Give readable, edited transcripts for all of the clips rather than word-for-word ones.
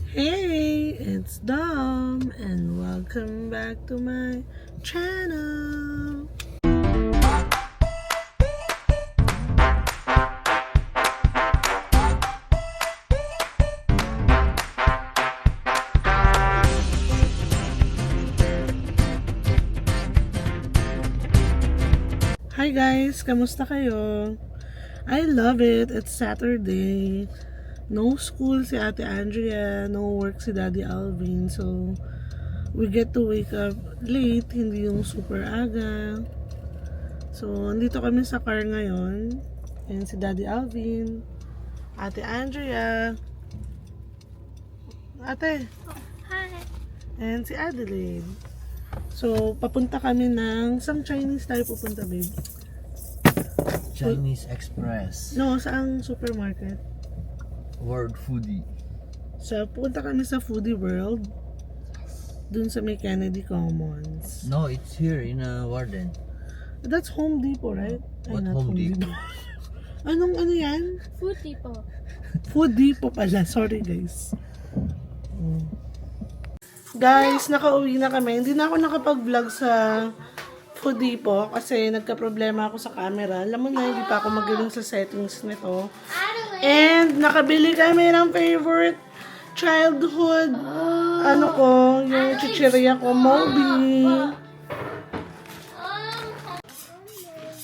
Hey, it's Dom, and welcome back to my channel. Hi guys, kamusta kayo? I love it. It's Saturday. No school si Ate Andrea, no work si Daddy Alvin. So, we get to wake up late, hindi yung super aga. So, andito kami sa car ngayon. And si Daddy Alvin, Ate Andrea, Ate, Hi. and si Adelaide. So, papunta kami ng... Saan Chinese tayo pupunta, babe? Chinese Express. No, saang supermarket? World Foodie. So, pupunta kami sa Foodie World. Dun sa may Kennedy Commons. No, it's here in Warden. That's Home Depot, right? What not Home Depot? Anong ano yan? Food Depot. Food Depot pala. Sorry, guys. Guys, nakauwi na kami. Hindi na ako nakapag-vlog sa Food Depot kasi nagka-problema ako sa camera. Alam mo na, hindi pa ako magaling sa settings nito. And nakabili kami ng favorite childhood ano ko, yung chichirya ko, Moby.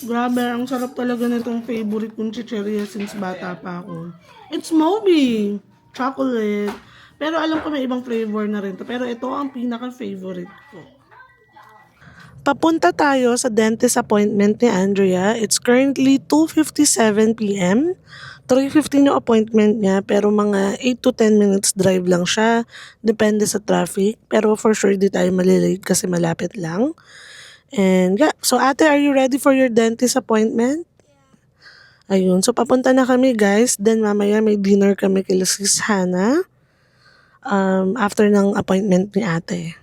Grabe, ang sarap talaga nitong favorite kong chichirya since bata pa ako. It's Moby! Chocolate. Pero alam ko may ibang flavor na rin to. Pero ito ang pinaka-favorite ko. Papunta tayo sa dentist appointment ni Andrea. It's currently 2:57 p.m. 3:15 yung appointment niya. Pero mga 8 to 10 minutes drive lang siya. Depende sa traffic. Pero for sure di tayo malilate kasi malapit lang. And yeah. So ate, are you ready for your dentist appointment? Ayun. So papunta na kami guys. Then mamaya may dinner kami kila Sis Hannah. After ng appointment ni ate.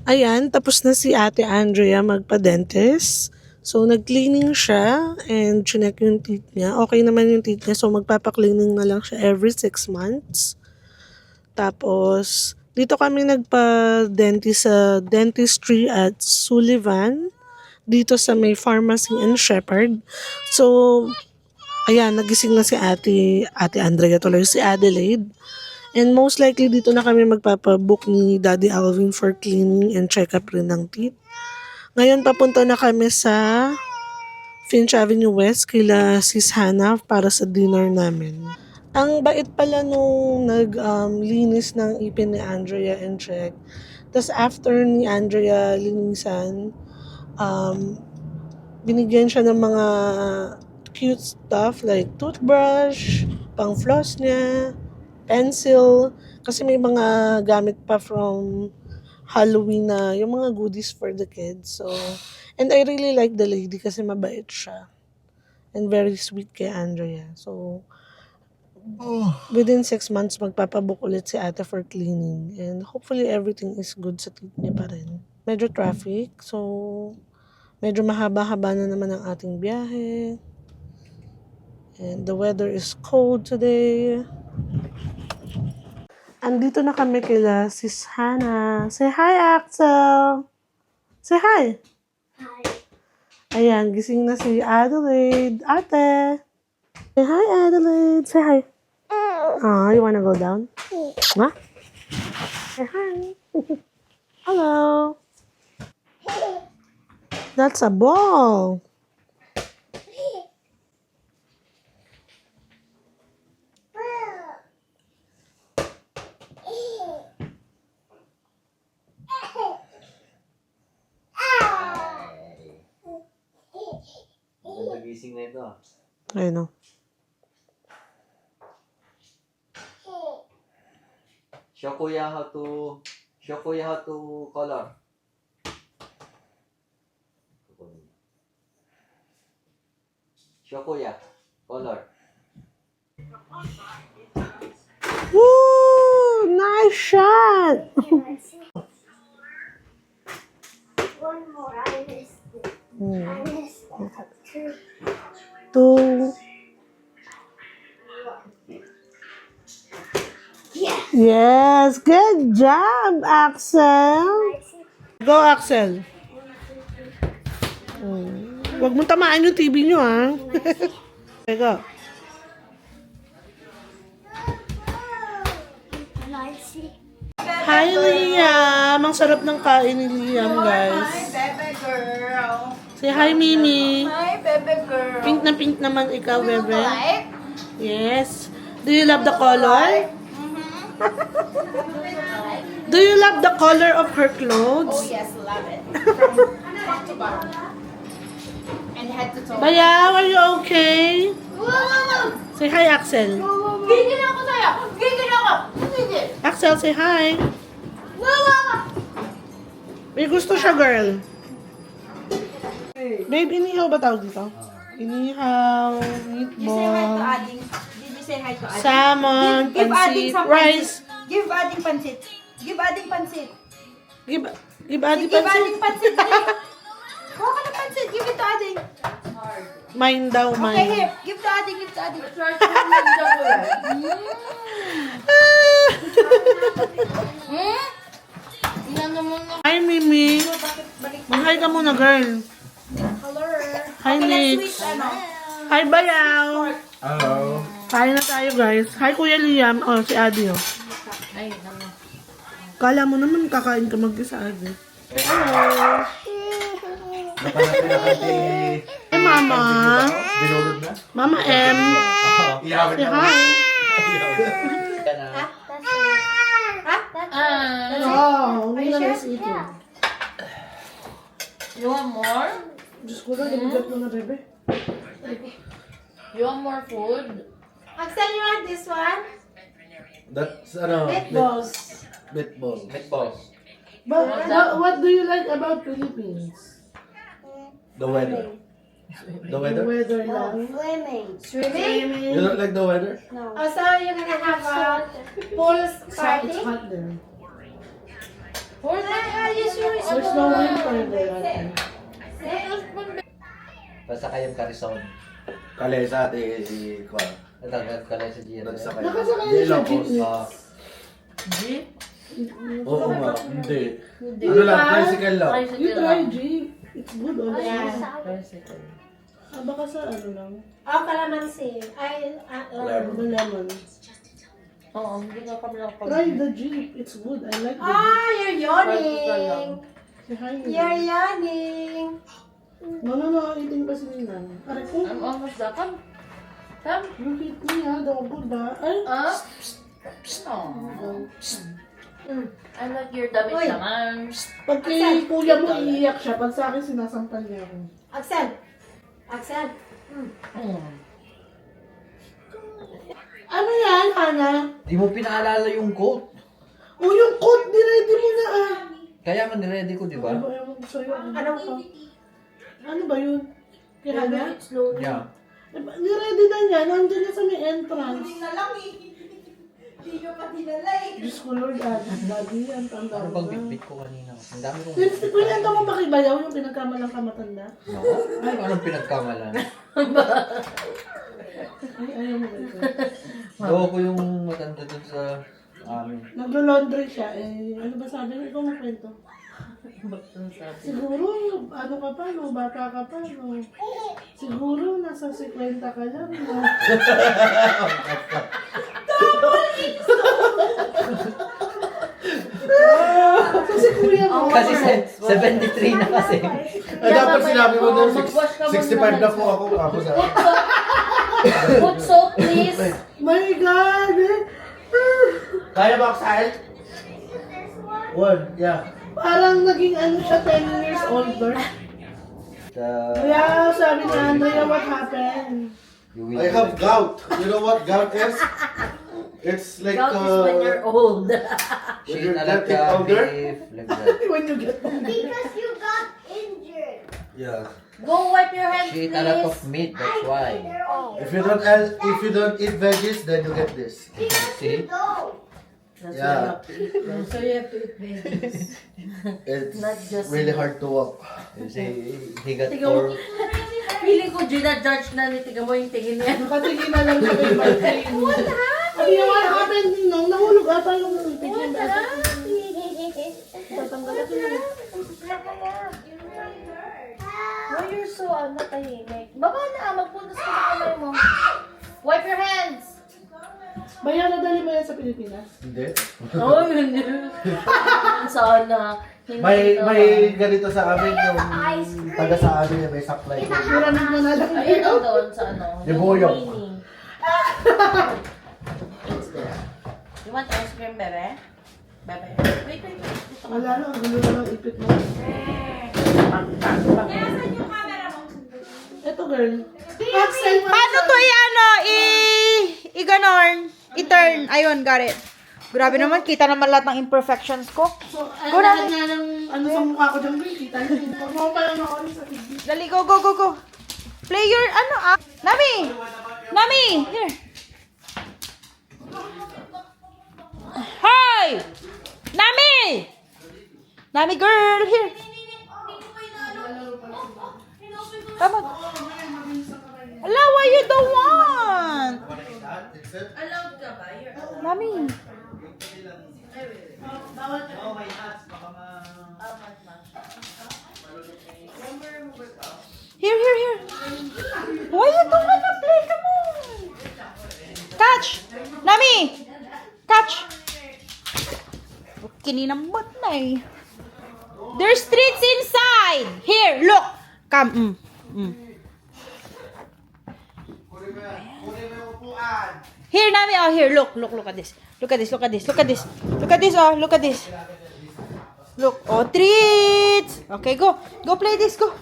Ayan, tapos na si ate Andrea magpa-dentist. So, nag-cleaning siya and chinek yung teeth niya. Okay naman yung teeth niya. So, magpapa-cleaning na lang siya every 6 months. Tapos, dito kami nagpa-dentist sa dentistry at Sullivan. Dito sa may pharmacy and Shepherd. So, ayan, nagising na si ate Andrea tuloy, si Adelaide. And most likely dito na kami magpapabook ni Daddy Alvin for cleaning and check-up rin ng teeth. Ngayon papunta na kami sa Finch Avenue West kila Sis Hannah para sa dinner namin. Ang bait pala nung linis ng ipin ni Andrea and check. Tapos after ni Andrea linisan, binigyan siya ng mga cute stuff like toothbrush, pang floss niya, pencil, kasi may mga gamit pa from Halloween na yung mga goodies for the kids. So, and I really like the lady kasi mabait siya. And very sweet kay Andrea. So, within 6 months, magpapabook ulit si ate for cleaning. And hopefully everything is good sa teeth niya pa rin. Medyo traffic, so medyo mahaba-haba na naman ang ating biyahe. And the weather is cold today. Andito na kami kila Sis Hannah. Say hi, Axel! Say hi! Hi. Ayan, gising na si Adelaide. Ate! Say hi, Adelaide! Say hi! Oh, you wanna go down? Huh? Say hi! Hello! That's a ball! Nagising na ito. Ayun o. Show kuya how to color. Show kuya color. Woo! Nice shot! One more. I missed it. I missed it. Two. Two. Yeah. Yes, good job, Axel. Go, Axel. Huwag mong tamaan yung TV nyo, ha? Okay, go. Hi, Liam. Ang sarap ng kain ni Liam, guys. Bebe girl. Say hi, Mimi. Hi, bebe girl. Pink na pink naman ikaw, bebe. Yes. Do you love the color? Do you love the color of her Oh clothes? yes, love it. From top to bottom. And head to toe. Bayaw, are you okay? Say hi, Axel. Gigil ako sa'yo! Gigil ako! Gigil! Axel, say hi. May gusto siya, girl. Babe, inihaw ba tawag dito? Inihaw, Did you say hi to meatball, Ading? Did you say hi to Ading? salmon, Give Ading pancit, some rice. pancit. Give Ading pancit. Give Ading pancit. Give Adi Give Ading pancit. pancit. Kuha ka ng pancit. Give it to Ading. Mine daw, Okay, mine. here. Give to Ading. Give to Ading. Hi, Mimi. Mag-hi ka muna, girl. Hi, Nix. Hi, Bayaw. Hello. Kain na tayo, guys. Hi, Kuya Liam. Oh, si Adi, oh. Kala mo naman kakain ka mag-isa, Adi. Hello. Hey, Mama. Dinulog na? Mama M. Iyawin Say hi. Oh, hindi na nais ito. You want more? Diyos ko lang, nabigat mo na, bebe. You want more food? Axel, you want this one? That's ano, Meatballs. meatball. Meatballs. But what do you like about Philippines? The weather. The The weather? weather lang. Swimming? You don't like the weather? Oh, so you're gonna have a pool It's party? hot there. Yes, There's no winter there. Ate. Basta kayong karison. Kalesa, di ko. Natagad ka lang sa Giro. Nagsakay. Nakasakay Di na siya lang po. jeepney. Jeep? Oo nga, hindi. Ano lang, tricycle lang. You Tricycle try lang. Jeep. It's good also. Tricycle. Ah, baka sa ano lang. Oh, calamansi. Ay, Lemon. The lemon. Oo, hindi nga kami nakapag- Try the Jeep. It's good. I like the Jeep. Ah, you're yawning. Say hi, Nina. You're yawning. No, eating pa si Nina. Aray ko. I'm almost done. Come. Come. You hit me ha, double ba? Ay, Ah? Oh. I like your damit Uy. naman. pag kay kuya mo iiyak siya, pag sa akin sinasampal niya ako. Axel. Axel. Ano yan, Hana? Di mo pinaalala yung coat. O yung coat, niready mo na ah. Kaya nga niready ko, di ba? Ano ba yung sa'yo? Anong Ano ba yun? Kaya Hana? Yeah. Niready na niya, nandun na sa may entrance. Hindi nyo pa dinala eh. Diyos ko Lord, lagi yan, tanda Ano mo bang na. bitbit ko kanina? Ang dami kong Pinanta mo ba kay Bayaw yung pinagkamalang kamatanda? Ako? Ay, anong pinagkamalan? Ay, ayaw mo ba ito? Gawa ko yung matanda dun sa amin. Naglo-laundry siya, eh, ano ba sabi niya? Ikaw mo kwento. Siguro, ano ka pa, no? Bata ka pa, no? Siguro, nasa 50 ka lang, no? Kasi kuya mo. Kasi 73 na kasi. Ay, dapat sinabi mo doon, Mag-wash ka muna 65 na po ako sa... Put soap, please. My God! eh. Kaya ba, Axel? One, yeah. Parang naging ano siya, 10 years older. Kaya sabi ni Andrea, what happened? You will I have gout. You know what gout is? It's like, Gout is when you're old. Shit, you're alam getting ka, older? beef, like that. When you get older. Because you got injured. yeah. Go wipe your hands, She eat a lot of please. meat, that's why. If you don't eat veggies, then you get this. See? No. That's Yeah. why you have to eat them. So you have to eat veggies. It's Not just- really hard to walk. You see, he got Tiga mo. 4. Feeling ko, Gina, judge na ni Tiga mo yung tingin niya. Nakatingin na lang siya kay Martin. What happened? Sabi niya, what happened? Nung nahulog ata yung picture ba? Tatanggalan ko yun. Why you're so, tahimik? Baba na, magpuntas ka na kamay mo. Wipe your hands! Bayan, nadali mo yan sa Pilipinas? Hindi. Oh, hindi. Sana. Hindi May ganito sa amin yung taga sa amin may supply. Maraming na nalang. Ayun ang doon sa ano. Yung buyog. mini. It's there. You want ice cream, bebe? Bebe. Wait. Dito ka. Wala na, ang gulo na lang ipit mo. Ito girl. Paano to i-ganon? I-turn. Ayun, got it. Grabe naman, kita naman lahat ng imperfections ko. So, lahat nga ng ano sa mukha ko dyan, girl, kita niyo. Pag mo pa lang ako sa TV. Dali, go. Play your, Nami! Here. Hi! Nami! Nami girl, here. Tama. Ala, why you don't want? Nami. Here. Why you don't wanna play? Come on. Catch! Nami! Catch! Kininambot na eh. There's treats inside! Here, look! Come, Here, Nami, oh, here, look at this. Look at this, oh, look at this. Look, oh, treats! Okay, go play this, go.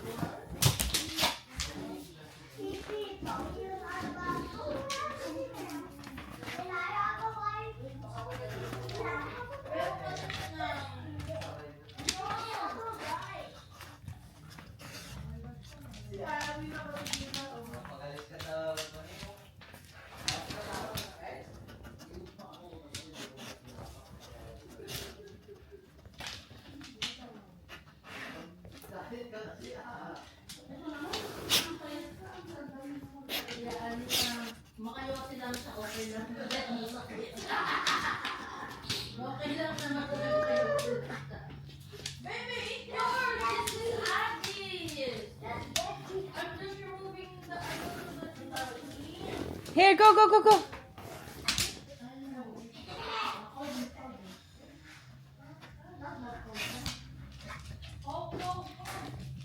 Here, go.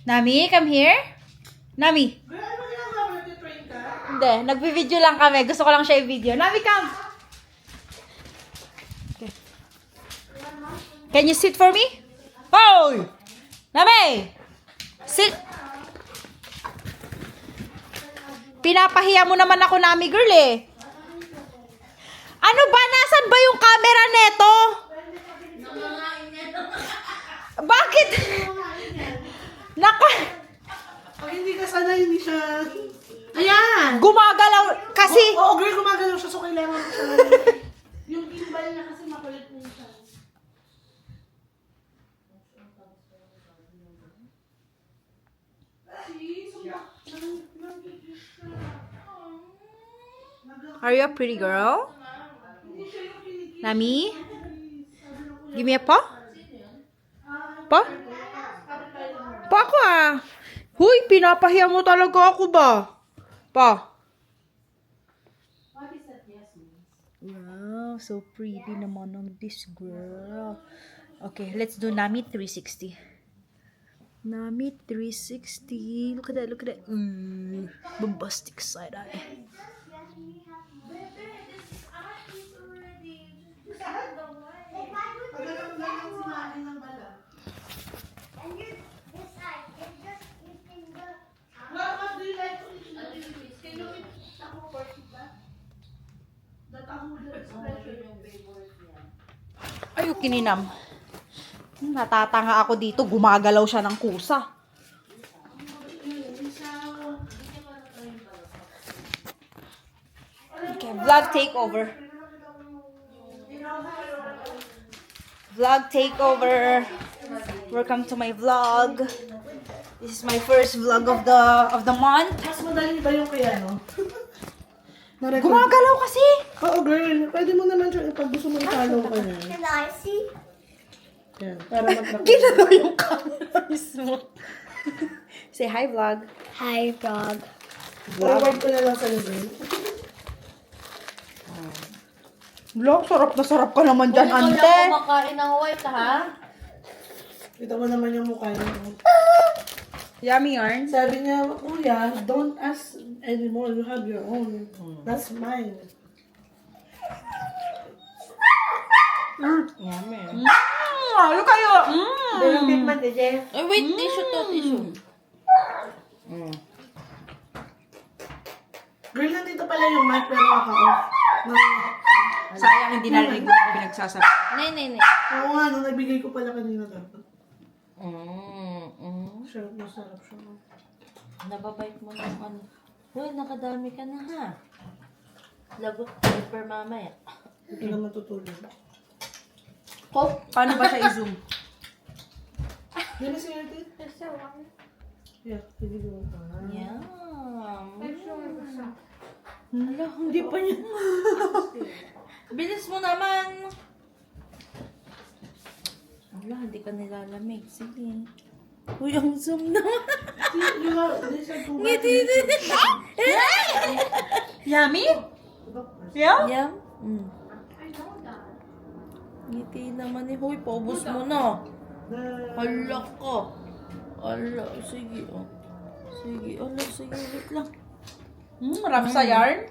Nami, come here. Nami. Girl, ano ginagawa mo? Nag-train ka? Hindi, nagbi-video lang kami. Gusto ko lang siya i-video. Nami, come. Okay. Can you sit for me? Hoy! Nami! Sit. Pinapahiya mo naman ako, Nami girl eh. Ano ba? Nasaan ba yung camera neto? Bakit? Pag hindi ka sanay, hindi siya... Ayan! Gumagalaw kasi. Oo, girl, gumagalaw siya, so kailangan mo siya. Yung gimbal niya kasi makulit mo siya. Are you a pretty girl? Nami? Give me a paw? Pa? Pa ako ah. Huy, pinapahiya mo talaga ako ba? Pa? Wow, so pretty naman ng this girl. Okay, let's do Nami 360. Nami 360. Look at that. Bombastic side eye. And you decide, it's just eating the What do you like to eat in the Philippines? Can you eat taco pork ba? The taco expression. Ay, kininam. Natatanga ako dito. Gumagalaw siya ng kusa. Okay, vlog takeover. Vlog takeover. Welcome to my vlog. This is my first vlog of the month. Mas madali ba yung kaya, no? Gumagalaw kasi. Oo, girl. Pwede mo naman siya pag gusto mo i-follow ka niya. Can I see? Yan, para matlaki. Ginalaw yung camera mismo. Say hi, vlog. Hi, dog. Forward ko na lang sa'yo, girl. Vlog, sarap na sarap ka naman dyan, Kung ikaw ante. lang kumakain ng white, ha? Kita mo naman yung mukha niya. Yummy yarn. Sabi niya, Kuya, don't ask anymore. You have your own. That's mine. Ano kayo? Ay, wait, tissue to, tissue. Girl, nandito pala yung mic pero naka-off. Sayang, hindi narinig mo yung pinagsasabi. Nay, nay, nay. Oo nga, nung nabigay ko pala kanina dapat. Sarap na sarap siya. Nababait mo ng ano. Uy, nakadami ka na, ha? Lagot, per mamaya. Hindi na matutulog. Paano ba siya i-zoom? Di ba si Ate? Yeah, hindi mo pa. Yum. Hala, hindi pa niya. Bilis mo naman. Wala, hindi ka nilalamig. Sige. Uy, ang zoom naman. Yummy? Yeah? Yum. Ngiti naman eh. Huy, paubos mo na. Hala ka. Hala, sige. Oh. Sige, hala, sige. Wait lang. Marami sa yarn?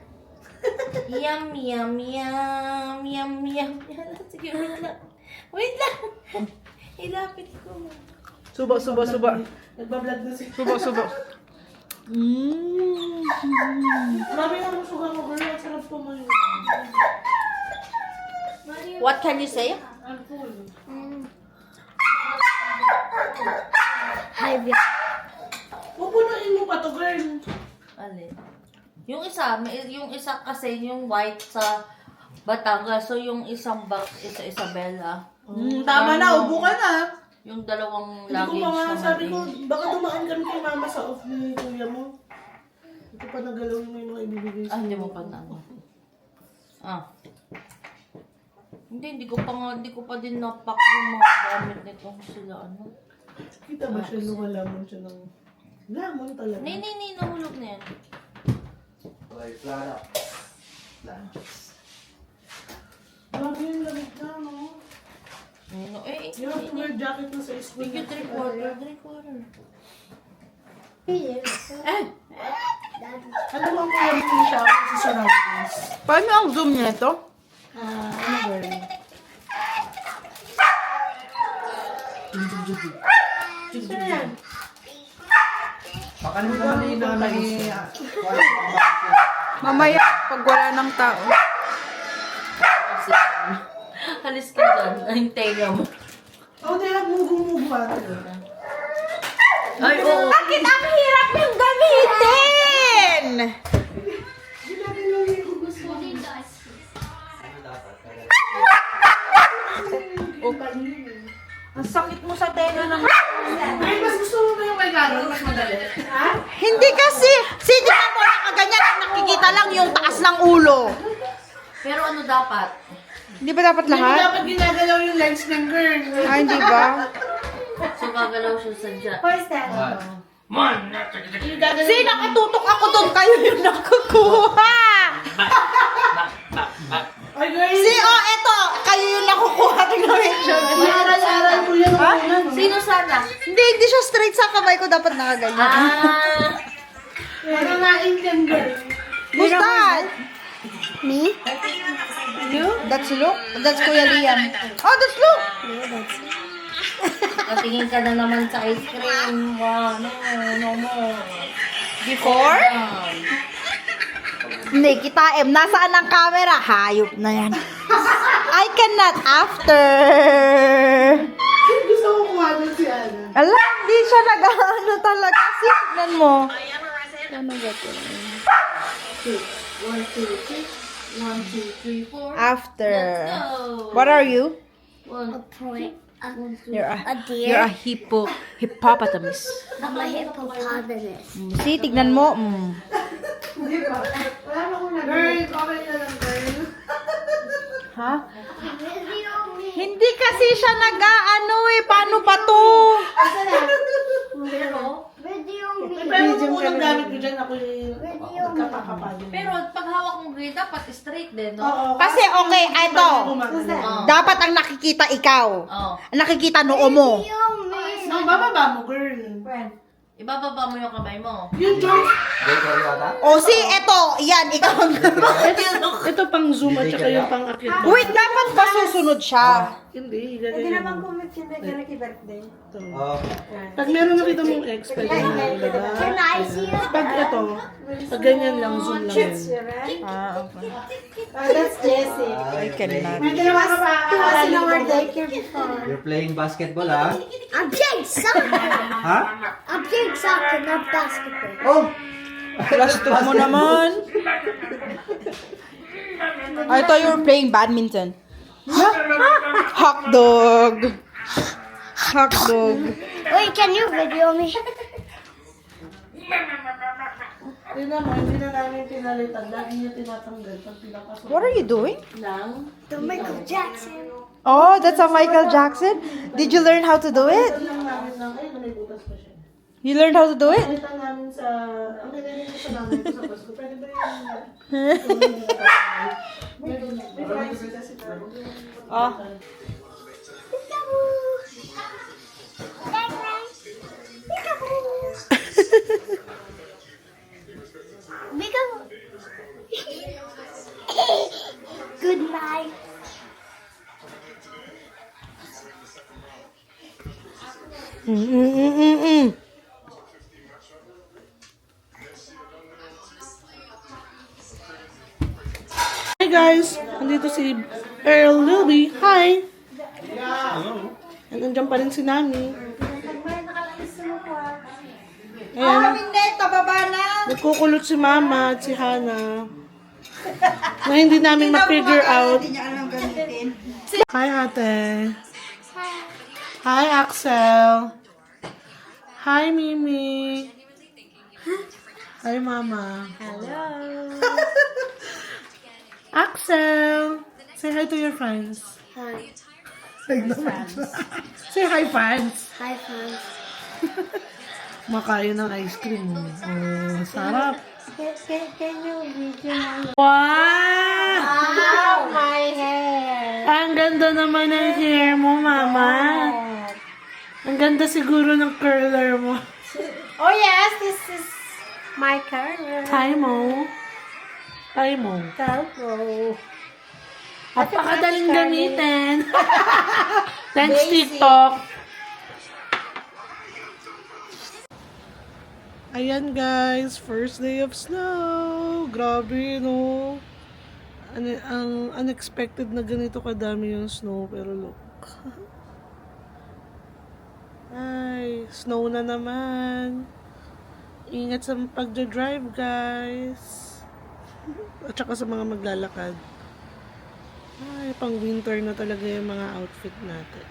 Yum, yum, yum. Yum, yum. Hala, sige, wait lang. Wait lang. Ilapit ko. Subo. Nagbablog na si... Subo. Marami na ang sugar mo, girl. Ang sarap po mo yun. What can you say? I'm full. Hi, vlog. Pupunuin mo pa to, girl. Alin? Yung isa kasi yung white sa Batangas. So yung isang box is sa Isabela. Tama na, ubo ka na. Yung dalawang Hindi ko luggage pa nga naman sabi ko, eh. baka dumaan kami kay mama sa off ni kuya mo. Hindi ko pa nagalawin mo yung mga ibibigay Ah, hindi mo pa na ano. Ah. Hindi ko pa din napak yung mga gamit nito sila ano. Kita ba siya lumalamon siya ng... Lamon talaga. Nay, nahulog na yan. Okay, Clara. Grabe yung lamig na, no? Ano, eh, You have to wear jacket na sa school. Thank you, drink water. Drink water. Ano bang kaya mo yung shower sa surroundings? Paano ang zoom niya ito? Ano girl? Pakalimutan na namin Mamaya, pag wala ng tao. Halis ka dyan. Ay, tenga mo. Oh, di lang mugu-mugu ate. Ay, oo. Bakit ang hirap niyong gamitin? Ang sakit mo sa tenga ng... Ay, mas gusto mo ba yung may gano'n? Mas madali. Ha? Hindi kasi, sige mo nakaganyan, ang nakikita lang yung taas ng ulo. Pero ano dapat? Hindi ba dapat Hindi mo lahat? dapat ginagalaw yung legs ng girl. Ay, hindi ba? So, gagalaw siya sa dyan. Where's that? Kasi nakatutok ako doon, kayo yung nakukuha. Ay, girl. Eto, kayo yung nakukuha. Tingnan mo yung joke. Aral mo yan. Ha? Sino sana? Hindi siya straight sa kamay ko, dapat nakaganyan. Ah! Ano nga Indian girl? Who's that? Me? You? That's Luke? That's Kuya Liam. Oh, that's Luke! Natingin ka na naman sa ice cream. Wow, no more. Before? Hindi, kita nasaan ang camera? Hayop na yan. I cannot after. Gusto ko kuha doon si Ana. Ala, hindi siya nag-ano talaga. Tignan mo. Ano ba ito? 1, 2, 3. 1, 2, 3, 4. After. Let's go. What are you? A point. You're A you're a deer. hippopotamus. I'm a hippopotamus. See, tignan mo. Wala pa ko na. Girl, okay na lang girl. Ha? Video me. Hindi kasi siya nag-ano eh. Paano pa to? Video me. Pero kung unang gamit ko dyan, ako yung Video me. kapakapagin. Pero pag hawak mong grade, dapat straight din, no? Oo. Kasi okay, ito. Gumagano. Dapat ang nakikita ikaw. Oo. Ang nakikita noo mo. Video me. No, bababa mo, girl. Ibababa mo yung kamay mo. Yun, John. Gay ko rin ata? O si, eto. Yan, ikaw ang Ito pang zoom at saka yung pang akit. Wait, dapat ba susunod siya? Hindi, ganyan. Oo. Pag meron nakita mong X, pwede mo ilagay. Can I see it? Pag ito, pag ganyan lang, zoom lang yun. Ah, okay. I cannot. You're playing basketball, ha? I'm playing soccer. Ha? I'm playing soccer, not basketball. Oh! Plastic mo naman. I thought you were playing badminton. Hot dog. Hot dog. Wait, can you video me? Tingnan mo, hindi na namin pinalitan. Lagi niya tinatanggal pag pinapasok What are you doing? lang. The Michael Jackson. Oh, that's a Michael Jackson? Did you learn how to do it? Lang namin lang, ay, may butas pa siya. You learned how to do it? Palitan namin sa, ang ganyan ko sa namin ko sa Pasko. Pwede ba yung... May privacy kasi tayo. Oh. Good night. Hi guys! Andito si Earl Lilby. Hi! And nandiyan pa rin si Nami. Ayan. Hindi, tababa na. Nagkukulot si Mama at si Hana. Na hindi namin ma-figure out. Hindi niya alam gamitin. Hi ate. Hi Axel. Hi Mimi. Hi Mama. Hello. Axel. Say hi to your friends. Hi. Say hi fans. Hi, friends. Makain ng ice cream. Oh, sarap. Can you video me? Wow! Oh, my hair. Ang ganda naman ng hair mo, Mama. Ang ganda siguro ng curler mo. Oh, yes, this is my color. Taimo. Taimo. Color. Napakadaling gamitin. Thanks, TikTok. Ayan guys, first day of snow. Grabe, no? Ang unexpected na ganito kadami yung snow, pero look. Ay, snow na naman. Ingat sa pagdadrive, guys. At saka sa mga maglalakad. Ay, pang winter na talaga yung mga outfit natin.